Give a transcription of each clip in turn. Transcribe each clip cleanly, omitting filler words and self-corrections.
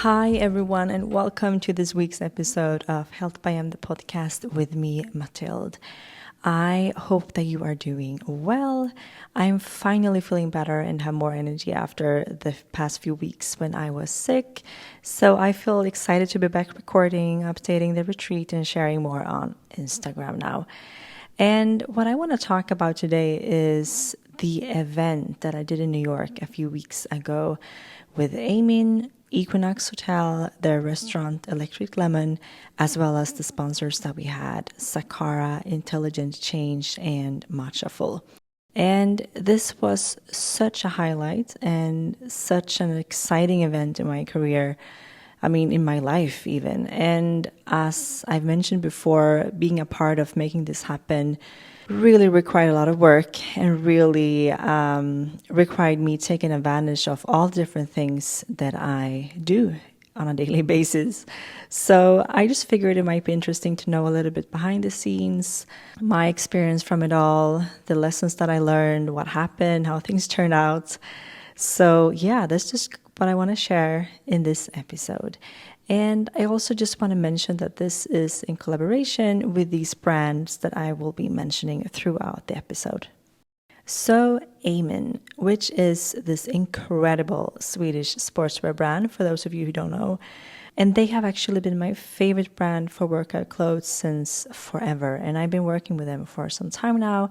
Hi, everyone, and welcome to this week's episode of Health by M, the podcast with me, Mathilde. I hope that you are doing well. I'm finally feeling better and have more energy after the past few weeks when I was sick. So I feel excited to be back recording, updating the retreat, and sharing more on Instagram now. And what I want to talk about today is the event that I did in New York a few weeks ago with Aim'n, Equinox Hotel, their restaurant Electric Lemon, as well as the sponsors that we had, Sakara, Intelligent Change, and Matchaful. And this was such a highlight and such an exciting event in my career. In my life even. And as I've mentioned before, being a part of making this happen really required a lot of work and really required me taking advantage of all the different things that I do on a daily basis. So I just figured it might be interesting to know a little bit behind the scenes, my experience from it all, the lessons that I learned, what happened, how things turned out. So yeah, that's just what I want to share in this episode. And I also just want to mention that this is in collaboration with these brands that I will be mentioning throughout the episode. So Aim'n, which is this incredible Swedish sportswear brand, for those of you who don't know, and they have actually been my favorite brand for workout clothes since forever. And I've been working with them for some time now.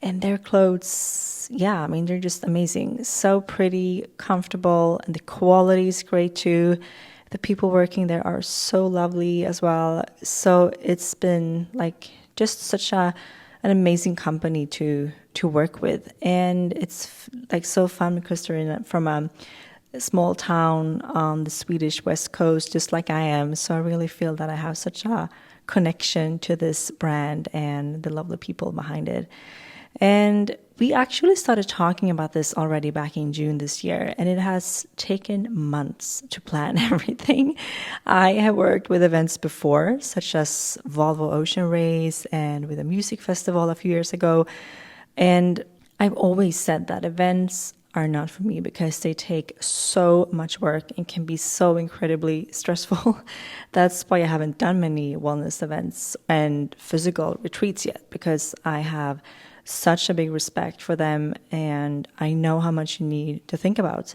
And their clothes, they're just amazing. So pretty, comfortable, and the quality is great too. The people working there are so lovely as well. So it's been just such an amazing company to work with. And it's so fun because they're from a small town on the Swedish West Coast, just like I am. So I really feel that I have such a connection to this brand and the lovely people behind it. And we actually started talking about this already back in June this year, and it has taken months to plan everything. I have worked with events before, such as Volvo Ocean Race and with a music festival a few years ago. And I've always said that events are not for me because they take so much work and can be so incredibly stressful. That's why I haven't done many wellness events and physical retreats yet, because I have such a big respect for them, and I know how much you need to think about.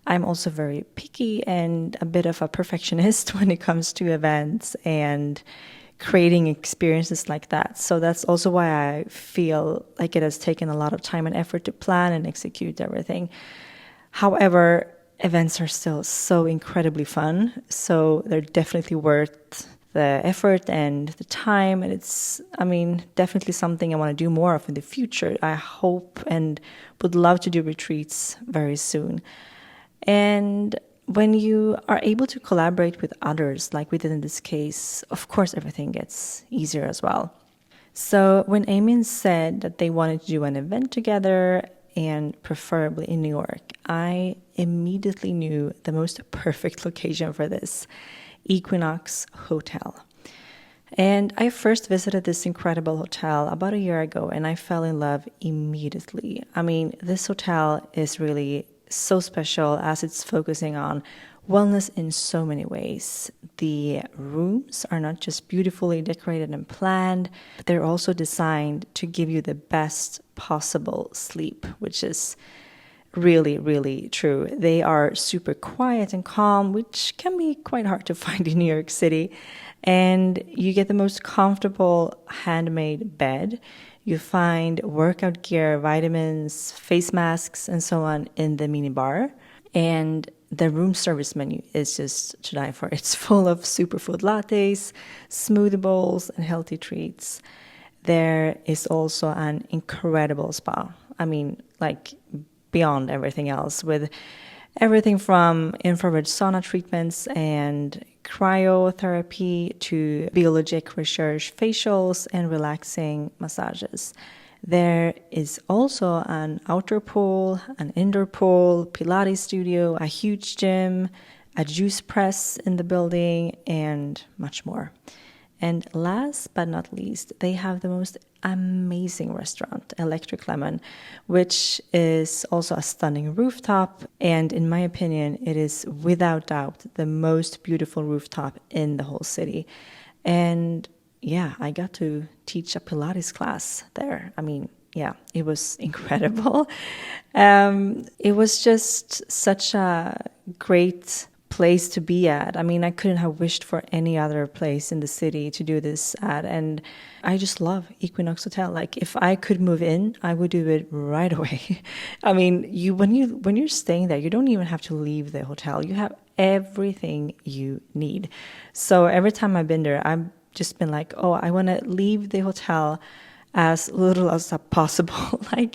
I'm also very picky and a bit of a perfectionist when it comes to events and creating experiences like that. So that's also why I feel like it has taken a lot of time and effort to plan and execute everything. However, events are still so incredibly fun, so they're definitely worth the effort and the time, and it's, definitely something I want to do more of in the future. I hope and would love to do retreats very soon. And when you are able to collaborate with others, like we did in this case, of course, everything gets easier as well. So when Aim'n said that they wanted to do an event together, and preferably in New York, I immediately knew the most perfect location for this: Equinox Hotel. And I first visited this incredible hotel about a year ago, and I fell in love immediately. This hotel is really so special as it's focusing on wellness in so many ways. The rooms are not just beautifully decorated and planned, but they're also designed to give you the best possible sleep, which is really, really true. They are super quiet and calm, which can be quite hard to find in New York City. And you get the most comfortable handmade bed. You find workout gear, vitamins, face masks, and so on in the minibar. And the room service menu is just to die for. It's full of superfood lattes, smoothie bowls, and healthy treats. There is also an incredible spa. Beyond everything else, with everything from infrared sauna treatments and cryotherapy to biologic research facials and relaxing massages. There is also an outdoor pool, an indoor pool, Pilates studio, a huge gym, a juice press in the building, and much more. And last but not least, they have the most amazing restaurant, Electric Lemon, which is also a stunning rooftop. And in my opinion, it is without doubt the most beautiful rooftop in the whole city. And yeah, I got to teach a Pilates class there. I mean, yeah, it was incredible. It was just such a great place to be at. I mean, I couldn't have wished for any other place in the city to do this at. And I just love Equinox Hotel. Like, if I could move in, I would do it right away. I mean, when you're staying there, you don't even have to leave the hotel. You have everything you need. So every time I've been there, I've just been like, oh, I want to leave the hotel as little as possible. I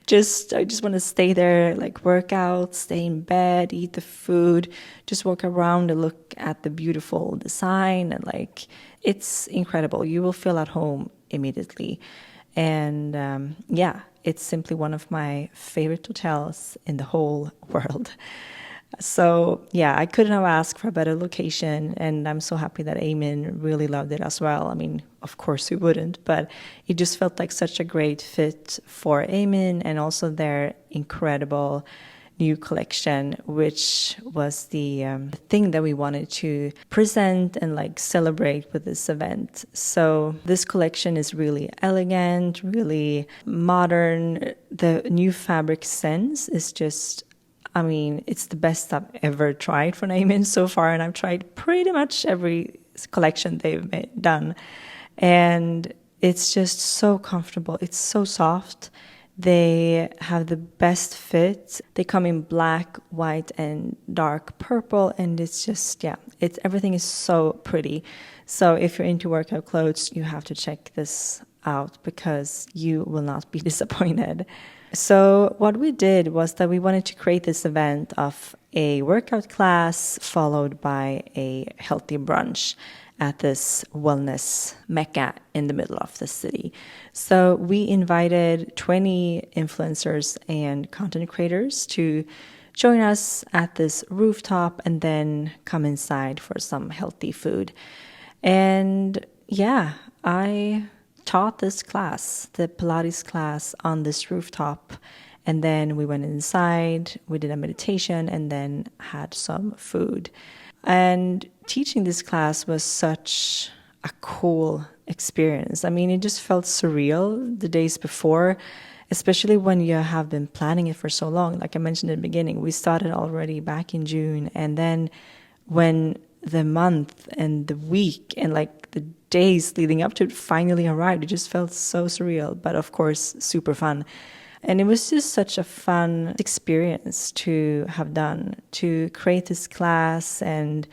just want to stay there, like work out, stay in bed, eat the food, just walk around and look at the beautiful design. And like, it's incredible. You will feel at home immediately. And yeah, it's simply one of my favorite hotels in the whole world. So yeah, I couldn't have asked for a better location, and I'm so happy that Aim'n really loved it as well. I mean, of course we wouldn't, but it just felt like such a great fit for Aim'n, and also their incredible new collection, which was the thing that we wanted to present and like celebrate with this event. So this collection is really elegant, really modern. The new fabric sense is just, I mean, it's the best I've ever tried from Aim'n so far, and I've tried pretty much every collection they've done. And it's just so comfortable. It's so soft. They have the best fit. They come in black, white, and dark purple, and it's just, yeah, everything is so pretty. So if you're into workout clothes, you have to check this out because you will not be disappointed. So what we did was that we wanted to create this event of a workout class followed by a healthy brunch at this wellness mecca in the middle of the city. So we invited 20 influencers and content creators to join us at this rooftop and then come inside for some healthy food. And yeah, I taught this class, the Pilates class, on this rooftop. And then we went inside, we did a meditation, and then had some food. And teaching this class was such a cool experience. I mean, it just felt surreal the days before, especially when you have been planning it for so long. Like I mentioned in the beginning, we started already back in June. And then when the month and the week and like the days leading up to it finally arrived, it just felt so surreal, but of course super fun. And it was just such a fun experience to have done, to create this class. And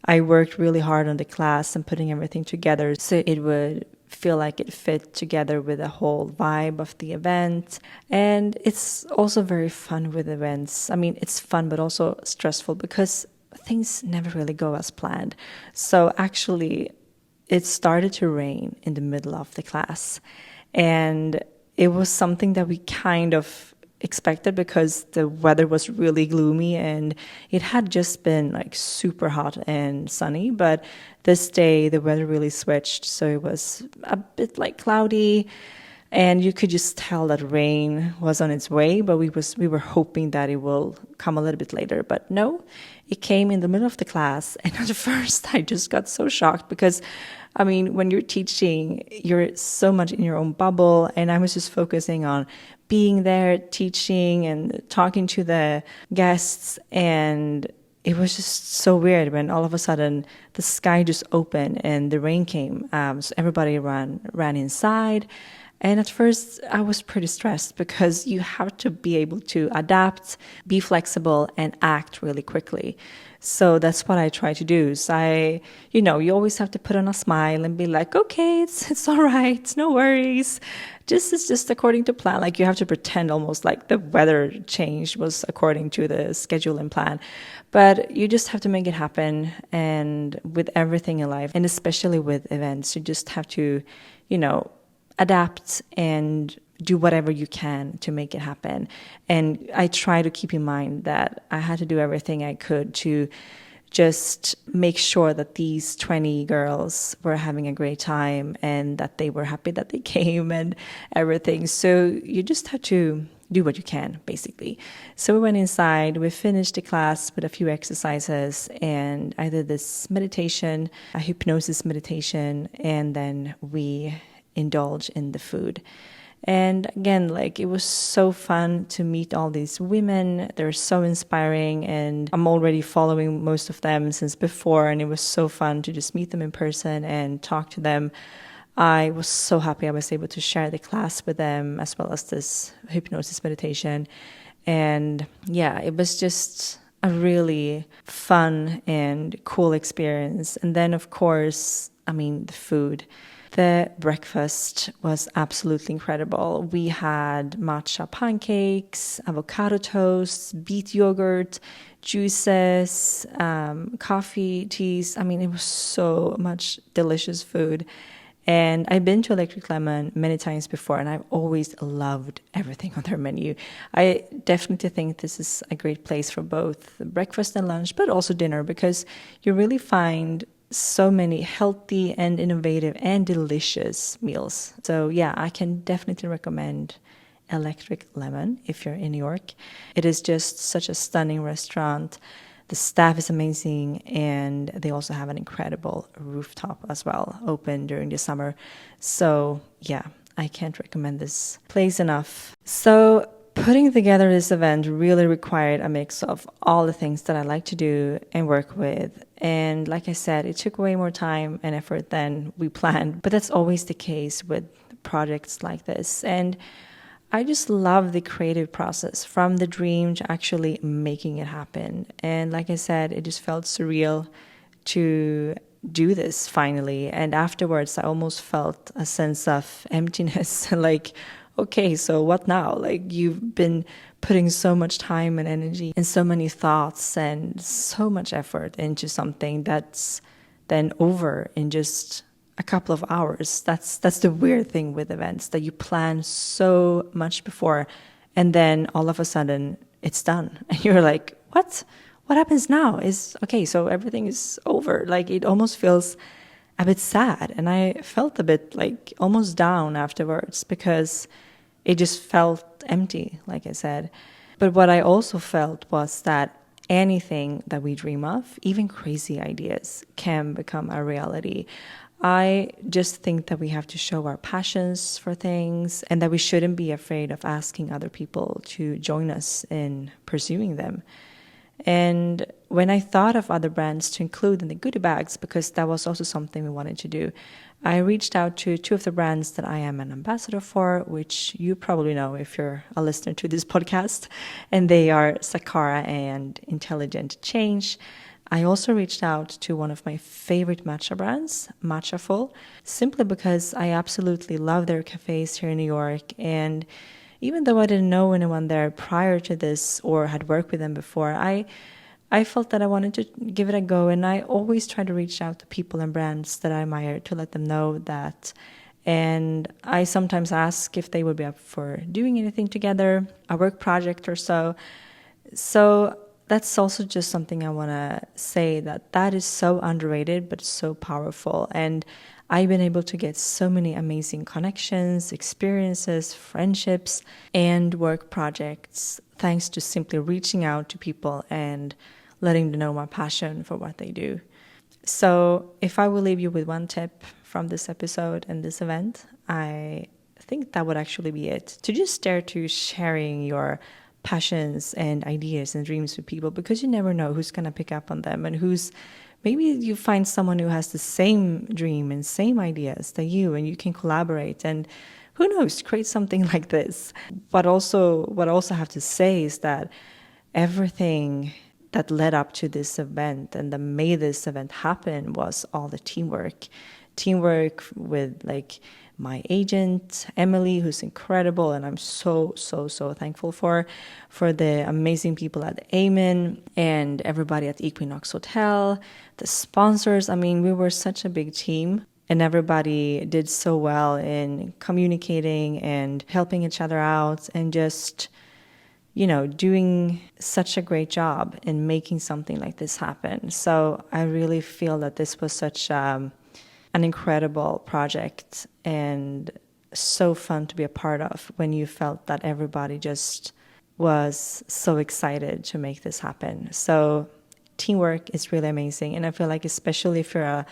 I worked really hard on the class and putting everything together so it would feel like it fit together with the whole vibe of the event. And it's also very fun with events. I mean, it's fun but also stressful because things never really go as planned. So actually, it started to rain in the middle of the class. And it was something that we kind of expected because the weather was really gloomy and it had just been like super hot and sunny. But this day, the weather really switched. So it was a bit like cloudy. And you could just tell that rain was on its way, but we were hoping that it will come a little bit later. But no, it came in the middle of the class. And at first, I just got so shocked because, I mean, when you're teaching, you're so much in your own bubble. And I was just focusing on being there, teaching and talking to the guests. And it was just so weird when all of a sudden the sky just opened and the rain came. So everybody ran inside. And at first, I was pretty stressed because you have to be able to adapt, be flexible, and act really quickly. So that's what I try to do. So you always have to put on a smile and be like, okay, it's all right, no worries. It's just according to plan. Like you have to pretend almost like the weather change was according to the schedule and plan. But you just have to make it happen. And with everything in life, and especially with events, you just have to, adapt and do whatever you can to make it happen. And I try to keep in mind that I had to do everything I could to just make sure that these 20 girls were having a great time and that they were happy that they came and everything. So you just have to do what you can, basically. So we went inside, we finished the class with a few exercises, and I did this meditation, a hypnosis meditation, and then we indulged in the food. And again, like, it was so fun to meet all these women. They're so inspiring, and I'm already following most of them since before, and it was so fun to just meet them in person and talk to them. I was so happy I was able to share the class with them as well as this hypnosis meditation. And yeah, it was just a really fun and cool experience. And then, of course, I mean, the food. The breakfast was absolutely incredible. We had matcha pancakes, avocado toast, beet yogurt, juices, coffee, teas. I mean, it was so much delicious food. And I've been to Electric Lemon many times before, and I've always loved everything on their menu. I definitely think this is a great place for both breakfast and lunch, but also dinner, because you really find so many healthy and innovative and delicious meals. So yeah, I can definitely recommend Electric Lemon if you're in New York. It is just such a stunning restaurant. The staff is amazing, and they also have an incredible rooftop as well, open during the summer. So yeah, I can't recommend this place enough. So putting together this event really required a mix of all the things that I like to do and work with. And like I said, it took way more time and effort than we planned, but that's always the case with projects like this. And I just love the creative process, from the dream to actually making it happen. And like I said, it just felt surreal to do this finally. And afterwards, I almost felt a sense of emptiness. Like, okay, so what now? Like, you've been putting so much time and energy and so many thoughts and so much effort into something that's then over in just a couple of hours. That's the weird thing with events, that you plan so much before, and then all of a sudden it's done, and you're like, what happens now? Is okay, so everything is over. Like, it almost feels a bit sad, and I felt a bit like almost down afterwards, because it just felt empty, like I said. But what I also felt was that anything that we dream of, even crazy ideas, can become a reality. I just think that we have to show our passions for things, and that we shouldn't be afraid of asking other people to join us in pursuing them. And when I thought of other brands to include in the goodie bags, because that was also something we wanted to do, I reached out to two of the brands that I am an ambassador for, which you probably know if you're a listener to this podcast, and they are Sakara and Intelligent Change. I also reached out to one of my favorite matcha brands, Matchaful, simply because I absolutely love their cafes here in New York. And even though I didn't know anyone there prior to this or had worked with them before, I felt that I wanted to give it a go. And I always try to reach out to people and brands that I admire to let them know that. And I sometimes ask if they would be up for doing anything together, a work project or so. So that's also just something I want to say, that is so underrated, but so powerful. And I've been able to get so many amazing connections, experiences, friendships, and work projects thanks to simply reaching out to people and letting them know my passion for what they do. So if I will leave you with one tip from this episode and this event, I think that would actually be it. To just dare to sharing your passions and ideas and dreams with people, because you never know who's going to pick up on them, and maybe you find someone who has the same dream and same ideas that you, and you can collaborate and who knows, create something like this. What I have to say is that everything that led up to this event and that made this event happen was all the teamwork with like my agent, Emily, who's incredible, and I'm so thankful for the amazing people at Aim'n and everybody at Equinox Hotel, the sponsors. I mean, we were such a big team, and everybody did so well in communicating and helping each other out, and just doing such a great job in making something like this happen. So I really feel that this was such an incredible project and so fun to be a part of when you felt that everybody just was so excited to make this happen. So teamwork is really amazing. And I feel like especially if you're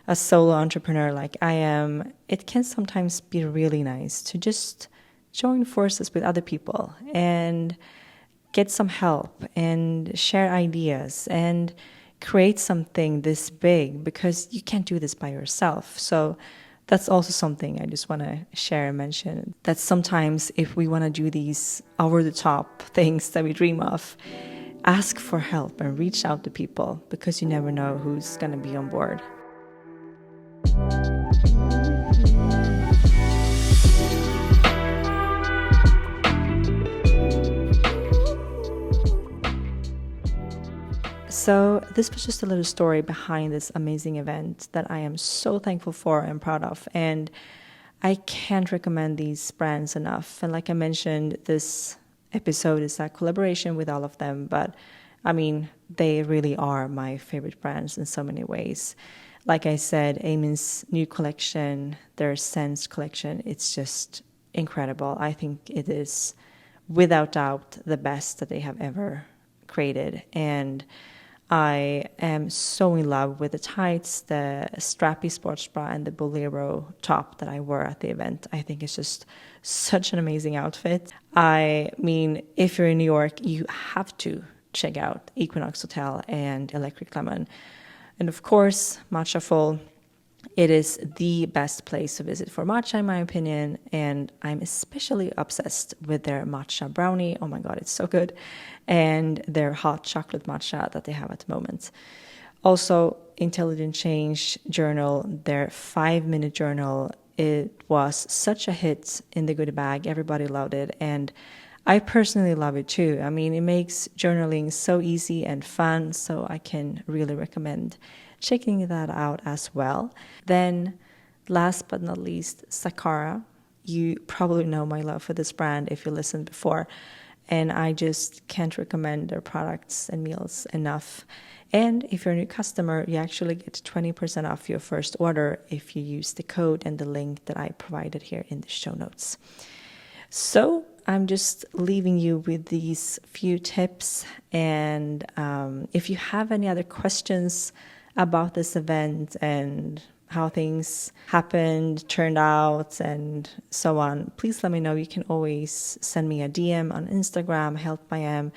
a solo entrepreneur like I am, it can sometimes be really nice to just join forces with other people and get some help and share ideas and create something this big, because you can't do this by yourself. So that's also something I just want to share and mention, that sometimes if we want to do these over the top things that we dream of, ask for help and reach out to people, because you never know who's going to be on board. So this was just a little story behind this amazing event that I am so thankful for and proud of. And I can't recommend these brands enough. And like I mentioned, this episode is a collaboration with all of them. But I mean, they really are my favorite brands in so many ways. Like I said, Aim'n's new collection, their Sense collection, it's just incredible. I think it is without doubt the best that they have ever created. And I am so in love with the tights, the strappy sports bra, and the bolero top that I wore at the event. I think it's just such an amazing outfit. I mean, if you're in New York, you have to check out Equinox Hotel and Electric Lemon. And of course, Matcha Full. It is the best place to visit for matcha, in my opinion, and I'm especially obsessed with their matcha brownie. Oh my god, it's so good. And their hot chocolate matcha that they have at the moment. Also, Intelligent Change Journal, their 5-minute journal, it was such a hit in the goodie bag. Everybody loved it, and I personally love it too. I mean, it makes journaling so easy and fun, so I can really recommend checking that out as well. Then, last but not least, Sakara. You probably know my love for this brand if you listened before, and I just can't recommend their products and meals enough. And if you're a new customer, you actually get 20% off your first order if you use the code and the link that I provided here in the show notes. So I'm just leaving you with these few tips, and if you have any other questions about this event and how things happened, turned out, and so on, please let me know. You can always send me a DM on Instagram, healthbym,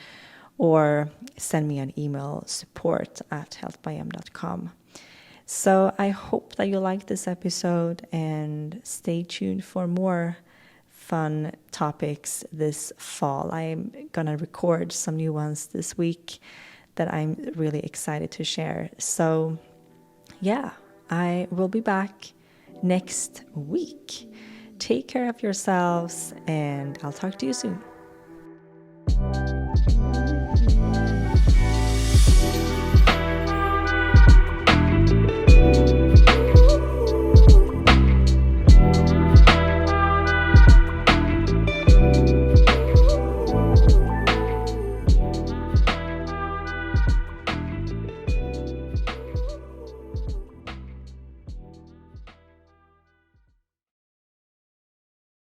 or send me an email, support@healthbym.com. So I hope that you liked this episode, and stay tuned for more fun topics this fall. I'm gonna record some new ones this week that I'm really excited to share. So yeah, I will be back next week. Take care of yourselves, and I'll talk to you soon.